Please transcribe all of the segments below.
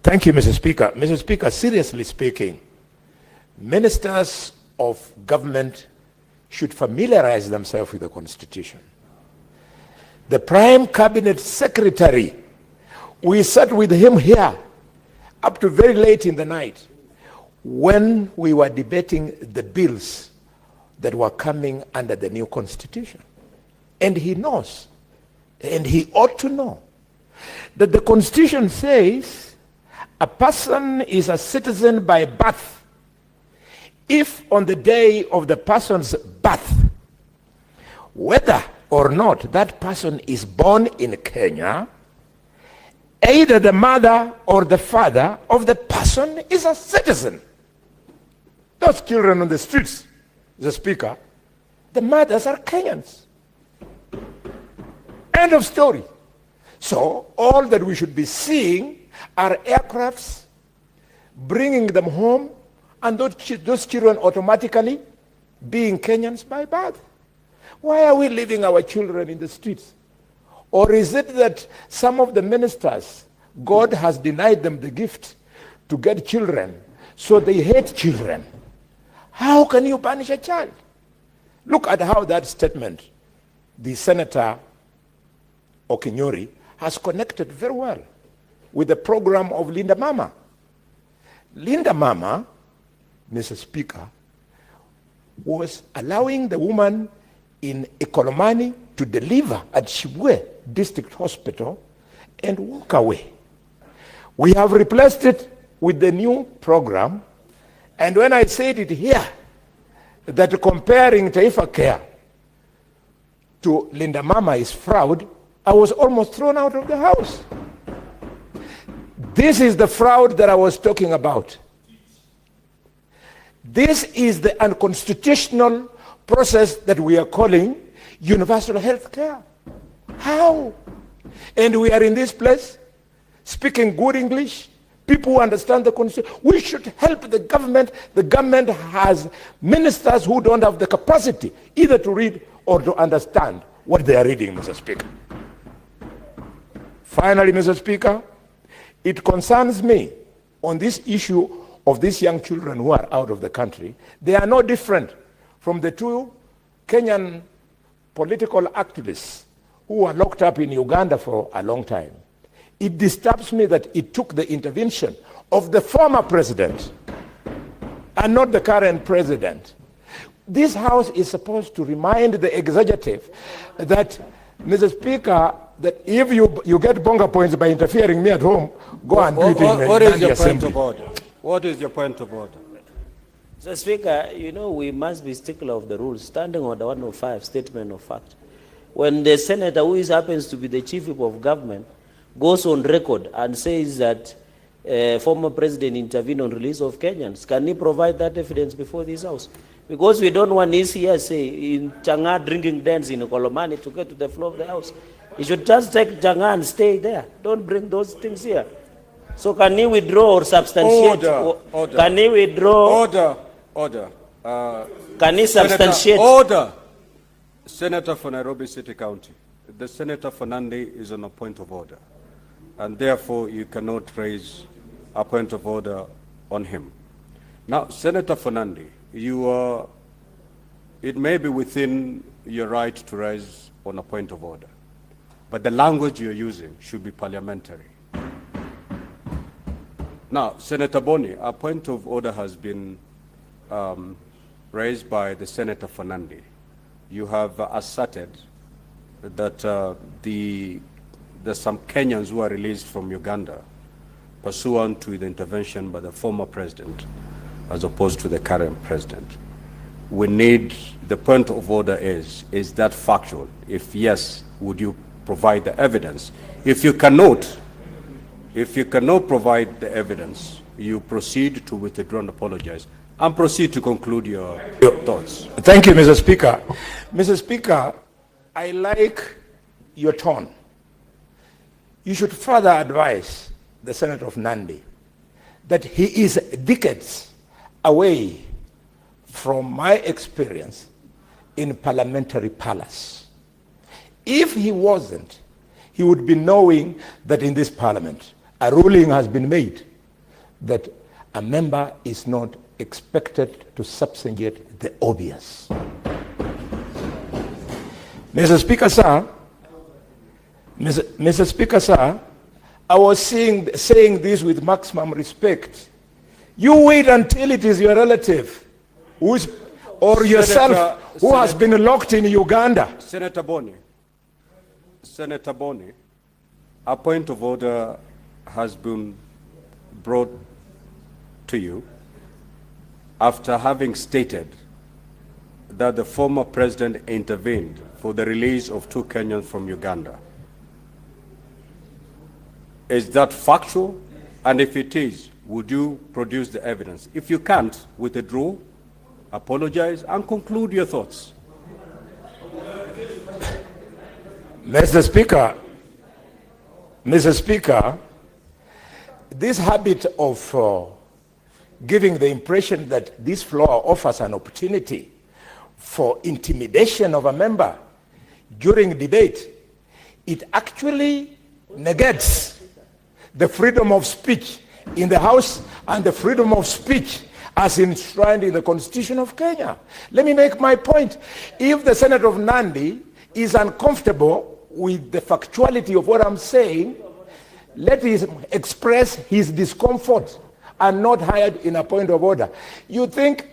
Thank you, Mr. Speaker. Mr. Speaker, seriously speaking, ministers of government should familiarize themselves with the Constitution. The Prime Cabinet Secretary, we sat with him here up to very late in the night when we were debating the bills that were coming under the new Constitution. And he knows, and he ought to know, that the Constitution says a person is a citizen by birth if on the day of the person's birth, whether or not that person is born in Kenya, either the mother or the father of the person is a citizen. Those children on the streets, the Speaker, the mothers are Kenyans. End of story. So all that we should be seeing are aircrafts, bringing them home, and those children automatically being Kenyans by birth. Why are we leaving our children in the streets? Or is it that some of the ministers, God has denied them the gift to get children, so they hate children? How can you punish a child? Look at how that statement, the Senator Okinyori, has connected very well with the program of Linda Mama. Linda Mama, Mr. Speaker, was allowing the woman in Ikolomani to deliver at Shibwe District Hospital and walk away. We have replaced it with the new program, and when I said it here, that comparing Taifa Care to Linda Mama is fraud, I was almost thrown out of the house. This is the fraud that I was talking about. This is the unconstitutional process that we are calling universal health care. How? And we are in this place speaking good English, people who understand the Constitution. We should help the government. The government has ministers who don't have the capacity either to read or to understand what they are reading, Mr. Speaker. Finally, Mr. Speaker, it concerns me on this issue of these young children who are out of the country. They are no different from the two Kenyan political activists who were locked up in Uganda for a long time. It disturbs me that it took the intervention of the former president and not the current president. This House is supposed to remind the executive that, Mr. Speaker, that if you get bonga points by interfering me at home, go and do it in the assembly. What is your point of order? Mr. Speaker, you know, we must be stickler of the rules. Standing on the 105 statement of fact. When the senator, who happens to be the chief whip of government, goes on record and says that former president intervened on release of Kenyans, can he provide that evidence before this House? Because we don't want his hearsay in Chang'an drinking dens in Kolomani to get to the floor of the House. He should just take Chang'an and stay there. Don't bring those things here. So can he withdraw or substantiate? Order. Can he withdraw? Order. Can he substantiate? Order. Senator for Nairobi City County. The Senator for Nandi is on a point of order. And therefore, you cannot raise a point of order on him. Now, Senator for Nandi, it may be within your right to raise on a point of order. But the language you're using should be parliamentary. Now, Senator Bonny, a point of order has been raised by the Senator for Nandi. You have asserted that there's some Kenyans who are released from Uganda pursuant to the intervention by the former president as opposed to the current president. We need, the point of order is that factual? If yes, would you provide the evidence? If you cannot provide the evidence, you proceed to withdraw and apologize and proceed to conclude your thoughts. Thank you, Mr. Speaker. Mr. Speaker, I like your tone. You should further advise the Senator of Nandi that he is decades away from my experience in parliamentary palace. If he wasn't, he would be knowing that in this parliament, a ruling has been made that a member is not expected to substantiate the obvious. Mr. Speaker, sir, Mr. Speaker, sir, I was saying this with maximum respect. You wait until it is your relative or yourself who has been locked in Uganda. Senator Bonny, a point of order has been brought to you after having stated that the former president intervened for the release of 2 Kenyans from Uganda. Is that factual? And if it is, would you produce the evidence? If you can't, withdraw, apologize, and conclude your thoughts. Mr. Speaker, this habit of giving the impression that this floor offers an opportunity for intimidation of a member during debate, it actually negates the freedom of speech in the House and the freedom of speech as enshrined in the Constitution of Kenya. Let me make my point. If the Senator of Nandi is uncomfortable with the factuality of what I'm saying, let him express his discomfort and not hide in a point of order. You think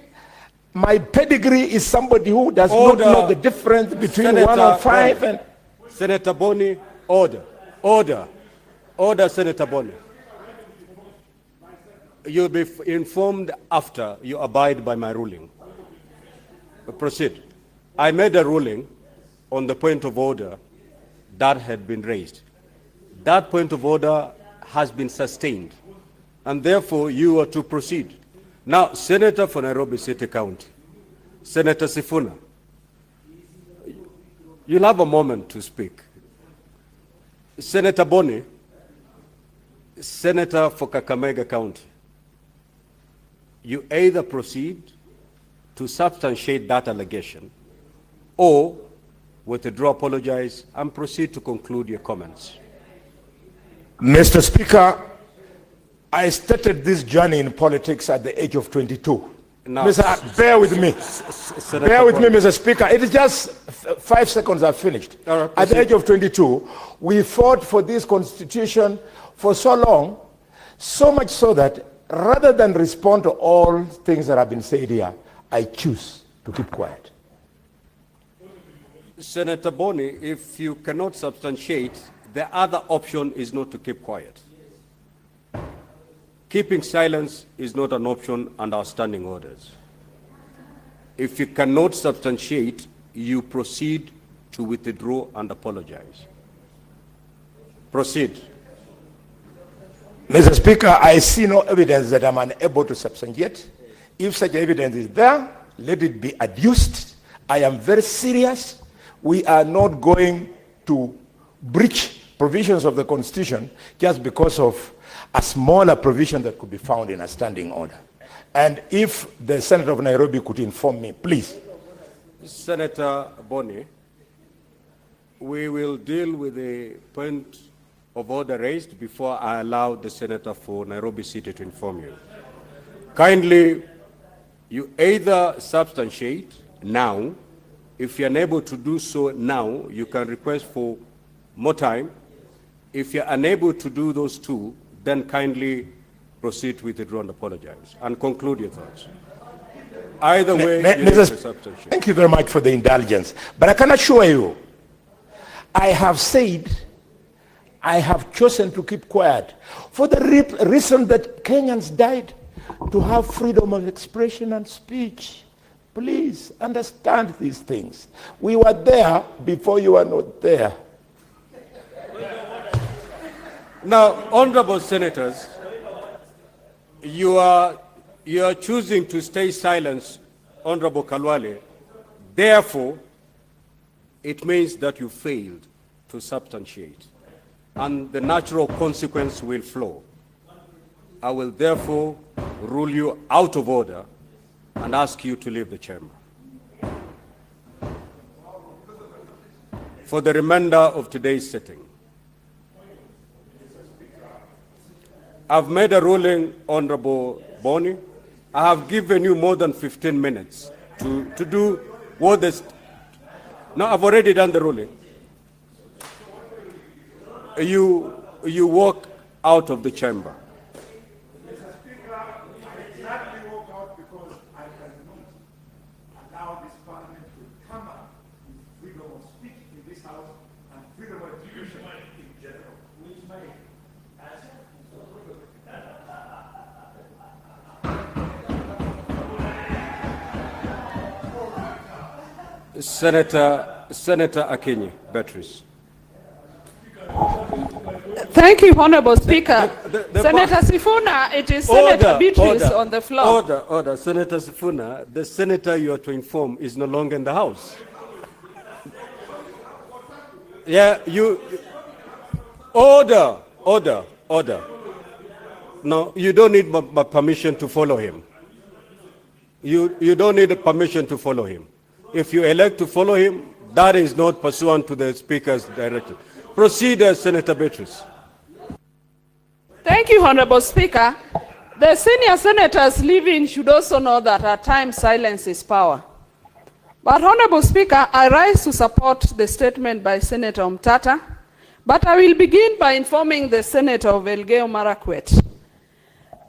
my pedigree is somebody who does not know the difference between Senator 105 and... Senator Bonny, order. Order, Senator Bonny. You'll be informed after you abide by my ruling. Proceed. I made a ruling on the point of order that had been raised. That point of order has been sustained, and therefore you are to proceed. Now, Senator for Nairobi City County, Senator Sifuna, you'll have a moment to speak. Senator Bonny, Senator for Kakamega County, you either proceed to substantiate that allegation or withdraw, apologize, and proceed to conclude your comments. Mr. Speaker, I started this journey in politics at the age of 22. Now, bear with me. Bear with me, Mr. Speaker. It is just 5 seconds, I've finished. Right, at the age of 22, we fought for this constitution for so long, so much so that rather than respond to all things that have been said here, I choose to keep quiet. Senator Bonny, if you cannot substantiate, the other option is not to keep quiet. Keeping silence is not an option under our standing orders. If you cannot substantiate, you proceed to withdraw and apologize. Proceed. Mr. Speaker, I see no evidence that I'm unable to substantiate. If such evidence is there, let it be adduced. I am very serious. We are not going to breach provisions of the Constitution just because of a smaller provision that could be found in a standing order. And if the Senator of Nairobi could inform me, please. Senator Bonny, we will deal with the point of order raised before I allow the Senator for Nairobi City to inform you. Kindly, you either substantiate now. If you're unable to do so now, you can request for more time. If you're unable to do those two, then kindly proceed with withdraw and apologize and conclude your thoughts. Either way, you need to substantiate. Thank you very much for the indulgence. But I can assure you, I have said, I have chosen to keep quiet for the reason that Kenyans died to have freedom of expression and speech. Please understand these things. We were there before you were not there. Now, honorable senators, you are choosing to stay silent, Honorable Khalwale. Therefore, it means that you failed to substantiate, and the natural consequence will flow. I will therefore rule you out of order and ask you to leave the chamber. For the remainder of today's sitting. I've made a ruling, Honorable Bonny. I have given you more than 15 minutes to do what this. No, I've already done the ruling. You walk out of the chamber. Mr. Speaker, I exactly walk out because I cannot allow this parliament to come up with freedom of speech in this house and freedom of expression in general. Senator Akinyi, Beatrice. Thank you, Honorable Speaker. Senator Sifuna, it is Senator Beatrice on the floor. Order. Senator Sifuna, the senator you are to inform is no longer in the House. Yeah, Order. No, you don't need my permission to follow him. You don't need permission to follow him. If you elect to follow him, that is not pursuant to the Speaker's direction. Proceed, Senator Beatrice. Thank you, Honorable Speaker. The senior senators living should also know that at times silence is power. But Honorable Speaker, I rise to support the statement by Senator Mtata, but I will begin by informing the Senator of Elgeyo Marakwet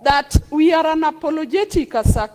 that we are unapologetic as a